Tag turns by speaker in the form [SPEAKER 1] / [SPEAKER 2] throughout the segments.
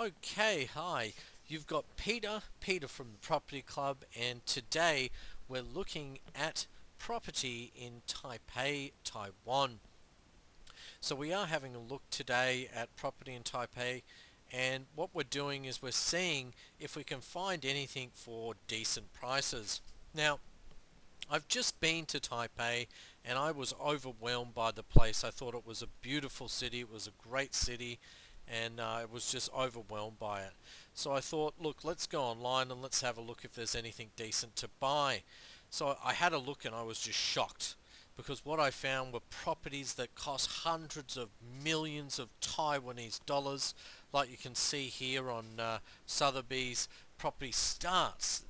[SPEAKER 1] Okay, hi. You've got Peter from the Property Club, and today we're looking at property in Taipei, Taiwan. So we are having a look today at property in Taipei, and what we're doing is we're seeing if we can find anything for decent prices. Now, I've just been to Taipei and I was overwhelmed by the place. I thought it was a beautiful city, it was a great city, and I was just overwhelmed by it. So I thought, look, let's go online and let's have a look if there's anything decent to buy. So I had a look and I was just shocked because what I found were properties that cost hundreds of millions of Taiwanese dollars. Like you can see here on Sotheby's, property starting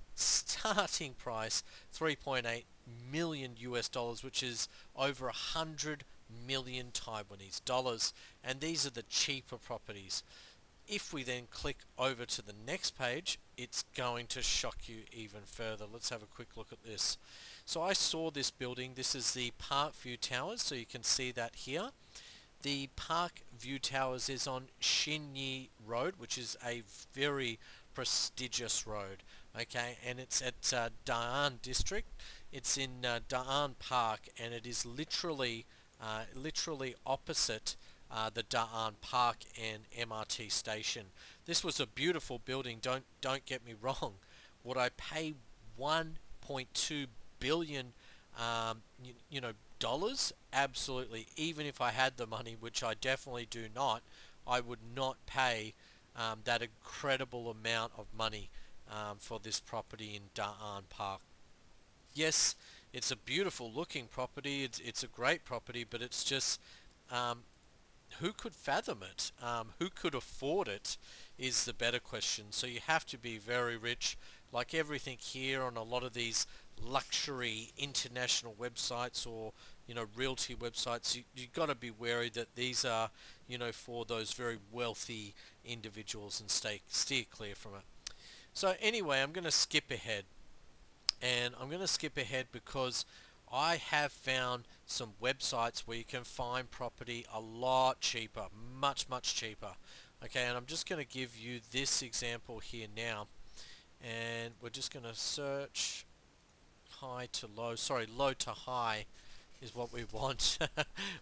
[SPEAKER 1] price 3.8 million US dollars, which is over 100 million Taiwanese dollars, and these are the cheaper properties. If we then click over to the next page, it's going to shock you even further. Let's have a quick look at this. So I saw this building. This is the Parkview Towers, so you can see that here. The Parkview Towers is on Xinyi Road, which is a very prestigious road. Okay, and it's at Da'an District. It's in Da'an Park, and it is literally opposite the Da'an Park and MRT station. This was a beautiful building. Don't get me wrong. Would I pay 1.2 billion, dollars? Absolutely. Even if I had the money, which I definitely do not, I would not pay that incredible amount of money for this property in Da'an Park. Yes, it's a beautiful looking property. It's a great property, but it's just um, who could fathom it? Who could afford it is the better question. So you have to be very rich. Like everything here on a lot of these luxury international websites or realty websites, you've got to be wary that these are for those very wealthy individuals and steer clear from it. So anyway, I'm going to skip ahead, and I'm going to skip ahead because I have found some websites where you can find property a lot cheaper, much cheaper. Okay, and I'm just going to give you this example here now, and we're just going to search high to low. Sorry, low to high is what we want.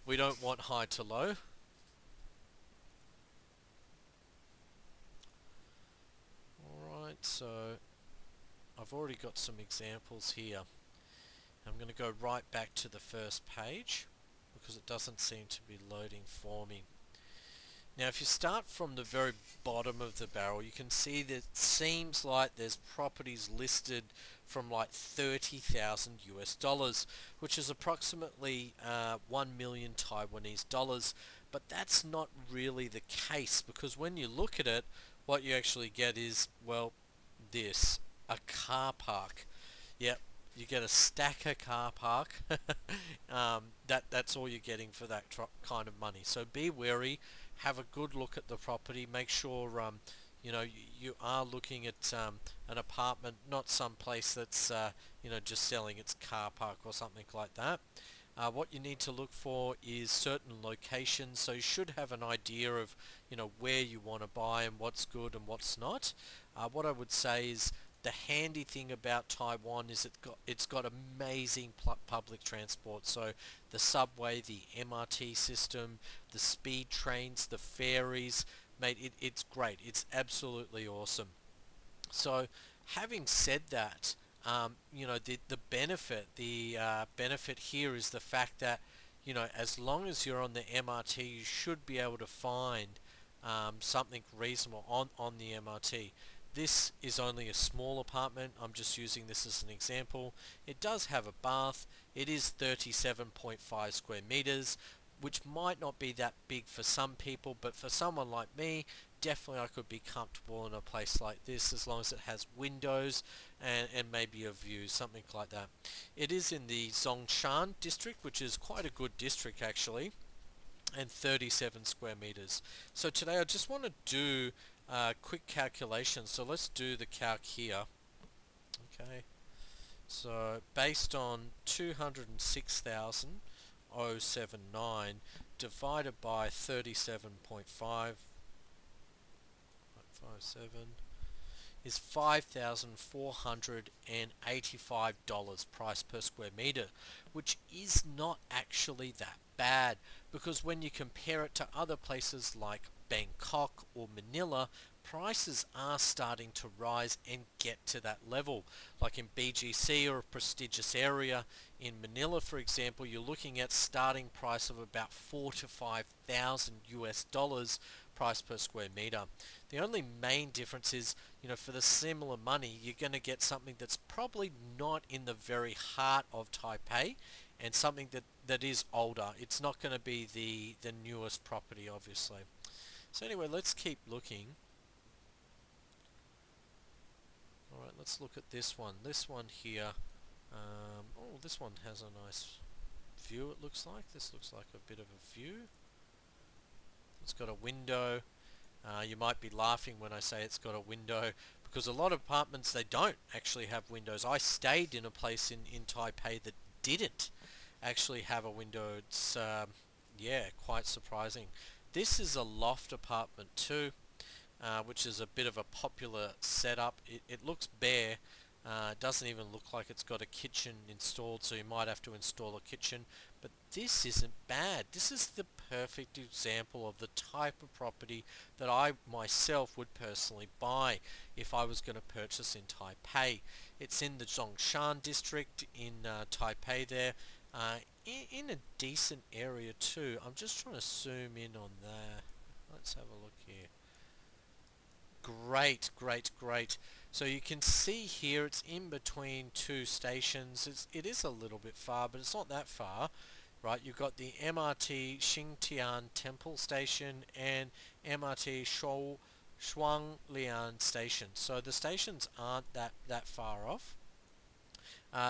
[SPEAKER 1] We don't want high to low. Alright, so I've already got some examples here. I'm going to go right back to the first page because it doesn't seem to be loading for me. Now if you start from the very bottom of the barrel, you can see that it seems like there's properties listed from like 30,000 US dollars, which is approximately 1 million Taiwanese dollars. But that's not really the case, because when you look at it, what you actually get is, well, this, a car park. Yep, you get a stacker car park. That's all you're getting for that kind of money. So be wary. Have a good look at the property. Make sure you are looking at an apartment, not some place that's just selling its car park or something like that. What you need to look for is certain locations, so you should have an idea of where you want to buy and what's good and what's not. What I would say is the handy thing about Taiwan is it's got amazing public transport. So the subway, the MRT system, the speed trains, the ferries, mate, it's great. It's absolutely awesome. So having said that, the benefit here is the fact that as long as you're on the MRT, you should be able to find something reasonable on the MRT. This is only a small apartment. I'm just using this as an example. It does have a bath. It is 37.5 square meters, which might not be that big for some people, but for someone like me, definitely I could be comfortable in a place like this as long as it has windows and maybe a view, something like that. It is in the Zongshan district, which is quite a good district actually, and 37 square meters. So today I just want to do a quick calculation. So let's do the calc here. Okay, so based on 206,079 divided by 37.5, 57 is $5,485 price per square meter, which is not actually that bad, because when you compare it to other places like Bangkok or Manila, prices are starting to rise and get to that level. Like in BGC, or a prestigious area in Manila, for example, you're looking at starting price of about 4 to 5,000 US dollars price per square meter. The only main difference is, for the similar money, you're going to get something that's probably not in the very heart of Taipei, and something that is older. It's not going to be the newest property, obviously. So anyway, let's keep looking. Alright, let's look at this one. This one here. Oh, this one has a nice view, it looks like. This looks like a bit of a view. It's got a window. You might be laughing when I say it's got a window, because a lot of apartments, they don't actually have windows. I stayed in a place in Taipei that didn't actually have a window. It's, yeah, quite surprising. This is a loft apartment too, which is a bit of a popular setup. It looks bare. It doesn't even look like it's got a kitchen installed, so you might have to install a kitchen. But this isn't bad. This is the perfect example of the type of property that I myself would personally buy if I was going to purchase in Taipei. It's in the Zhongshan district in Taipei there, in a decent area too. I'm just trying to zoom in on that. Let's have a look here. Great, great, great. So you can see here it's in between two stations. It is a little bit far, but it's not that far, right? You've got the MRT Xingtian Temple Station and MRT Shuanglian Station. So the stations aren't that far off.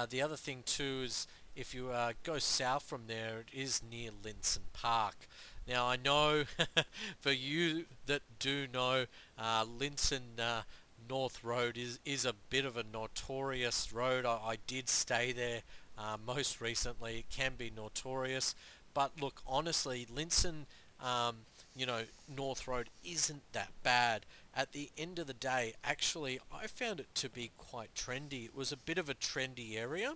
[SPEAKER 1] The other thing too is, if you go south from there, it is near Linson Park. Now I know for you that do know, Linson North Road is a bit of a notorious road. I did stay there most recently. It can be notorious, but look, honestly, Linson, um, North Road isn't that bad. At the end of the day, actually, I found it to be quite trendy. It was a bit of a trendy area.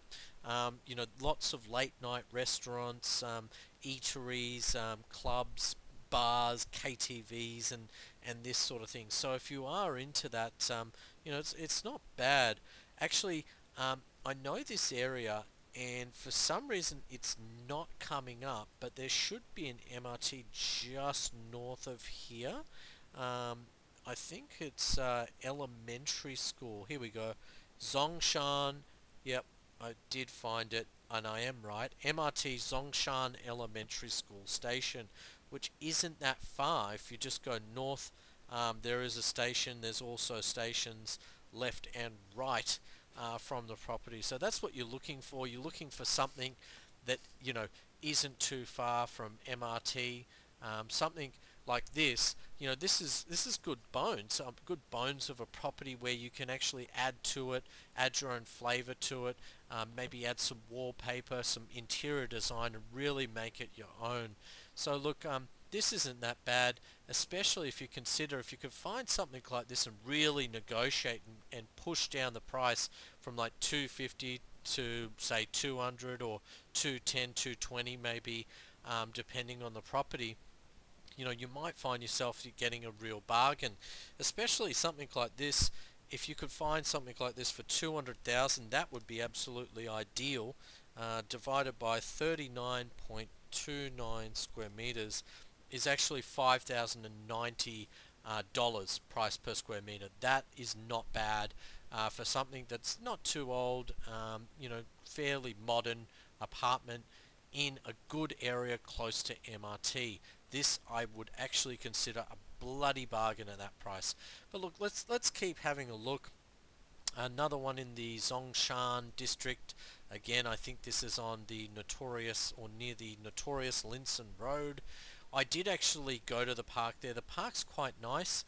[SPEAKER 1] Lots of late night restaurants, eateries, clubs, bars, KTVs, and this sort of thing. So if you are into that, it's not bad. Actually, I know this area, and for some reason it's not coming up, but there should be an MRT just north of here. I think it's elementary school. Here we go. Zongshan. Yep, I did find it, and I am right. MRT Zongshan Elementary School Station, which isn't that far. If you just go north, there is a station. There's also stations left and right from the property. So that's what you're looking for. You're looking for something that, isn't too far from MRT. Something like this, this is good bones of a property where you can actually add to it, add your own flavor to it, maybe add some wallpaper, some interior design, and really make it your own. So look, this isn't that bad, especially if you consider, if you could find something like this and really negotiate and push down the price from like 250 to say 200, or 210, 220 maybe, depending on the property. You might find yourself getting a real bargain, especially something like this. If you could find something like this for 200,000, that would be absolutely ideal. Divided by 39.29 square meters is actually $5,090 price per square meter. That is not bad for something that's not too old, fairly modern apartment in a good area close to MRT. This I would actually consider a bloody bargain at that price. But look, let's keep having a look. Another one in the Zongshan district. Again, I think this is on the notorious, or near the notorious Linson Road. I did actually go to the park there. The park's quite nice.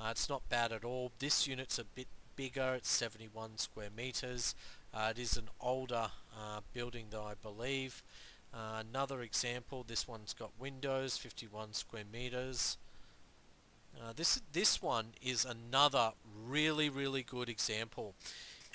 [SPEAKER 1] It's not bad at all. This unit's a bit bigger. It's 71 square meters. It is an older building though, I believe. Another example, this one's got windows, 51 square meters. This one is another really good example.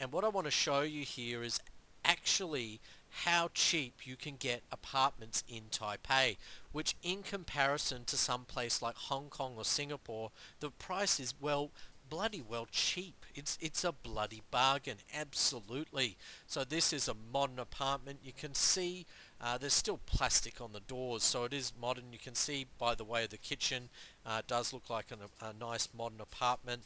[SPEAKER 1] And what I want to show you here is actually how cheap you can get apartments in Taipei, which in comparison to some place like Hong Kong or Singapore, the price is, well, bloody well cheap. It's a bloody bargain, absolutely. So this is a modern apartment. You can see there's still plastic on the doors, so it is modern. You can see by the way of the kitchen, it does look like a nice modern apartment.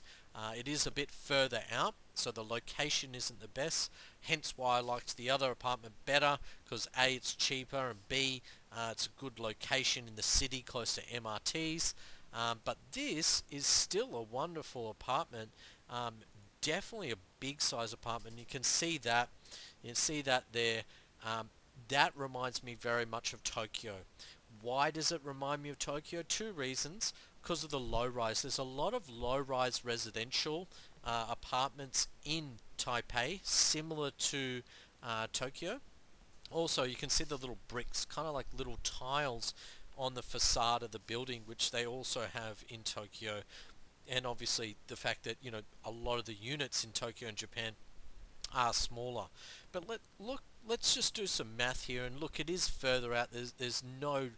[SPEAKER 1] It is a bit further out, so the location isn't the best, hence why I liked the other apartment better, because A, it's cheaper, and B, it's a good location in the city close to MRTs. But this is still a wonderful apartment, um, definitely a big size apartment. You can see that there. Um, that reminds me very much of Tokyo. Why does it remind me of Tokyo? Two reasons. Because of the low rise. There's a lot of low rise residential apartments in Taipei, similar to Tokyo. Also, you can see the little bricks, kind of like little tiles on the facade of the building, which they also have in Tokyo. And obviously the fact that, a lot of the units in Tokyo and Japan are smaller. But let's just do some math here and look. It is further out. There's no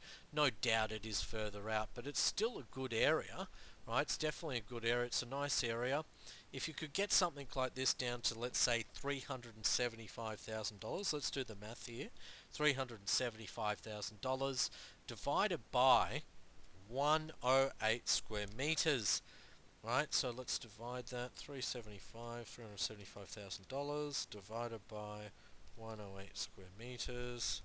[SPEAKER 1] doubt it is further out, but it's still a good area, right? It's definitely a good area. It's a nice area. If you could get something like this down to, let's say, $375,000, let's do the math here. $375,000 divided by 108 square meters. Right, so let's divide that. $375,000 divided by 108 square meters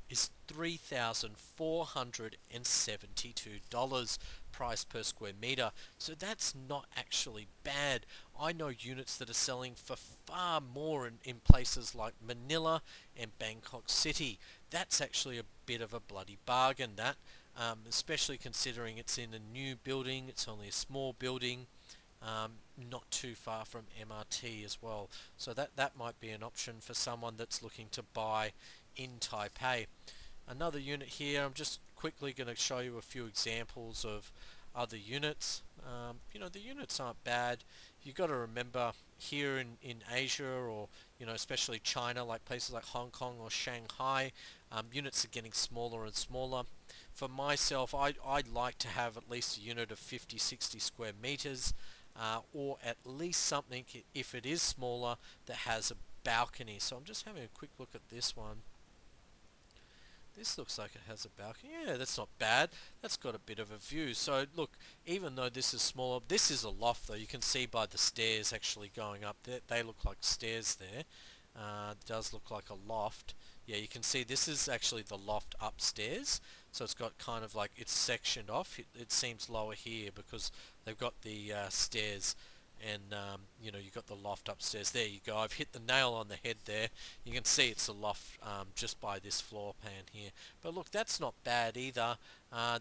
[SPEAKER 1] is $3,472 price per square meter. So that's not actually bad. I know units that are selling for far more in places like Manila and Bangkok City. That's actually a bit of a bloody bargain, that. Especially considering it's in a new building, it's only a small building, not too far from MRT as well. So that might be an option for someone that's looking to buy in Taipei. Another unit here, I'm just quickly going to show you a few examples of other units. The units aren't bad. You've got to remember here in Asia, or especially China, like places like Hong Kong or Shanghai, units are getting smaller and smaller. For myself, I'd like to have at least a unit of 50-60 square meters, or at least something, if it is smaller, that has a balcony. So I'm just having a quick look at this one. This looks like it has a balcony. Yeah, that's not bad. That's got a bit of a view. So look, even though this is smaller, this is a loft though. You can see by the stairs actually going up there. They look like stairs there. It does look like a loft. Yeah, you can see this is actually the loft upstairs. So it's got kind of like, it's sectioned off. It seems lower here because they've got the stairs, and you've got the loft upstairs. There you go. I've hit the nail on the head there. You can see it's a loft just by this floor plan here. But look, that's not bad either.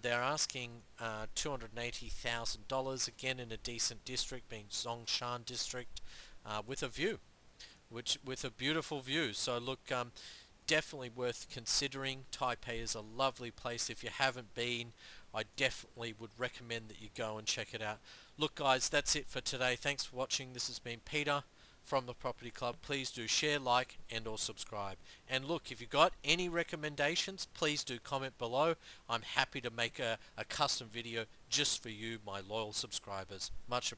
[SPEAKER 1] They're asking $280,000, again in a decent district, being Zhongshan district, with a view, with a beautiful view. So look, definitely worth considering. Taipei is a lovely place. If you haven't been, I definitely would recommend that you go and check it out. Look guys, that's it for today. Thanks for watching. This has been Peter from the Property Club. Please do share, like, and or subscribe. And look, if you've got any recommendations, please do comment below. I'm happy to make a custom video just for you, my loyal subscribers. Much appreciated.